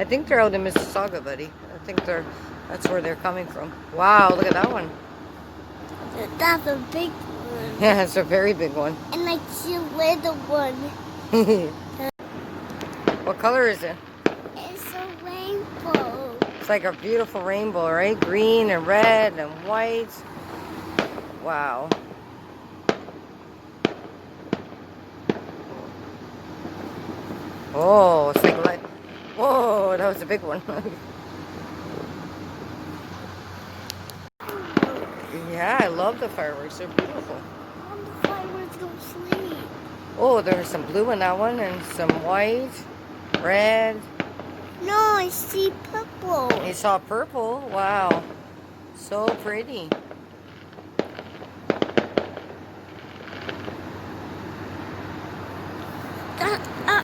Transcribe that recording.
think they're out in Mississauga, buddy. I think that's where they're coming from. Wow, look at that one. That's a big one. Yeah, it's a very big one. And I see a little one. What color is it? It's a rainbow. It's like a beautiful rainbow, right? Green and red and white. Wow. Oh, it's like, whoa, that was a big one. Yeah, I love the fireworks. They're beautiful. All the fireworks go sleep. Oh, there's some blue in that one and some white, red. No, I see purple. You saw purple. Wow. So pretty.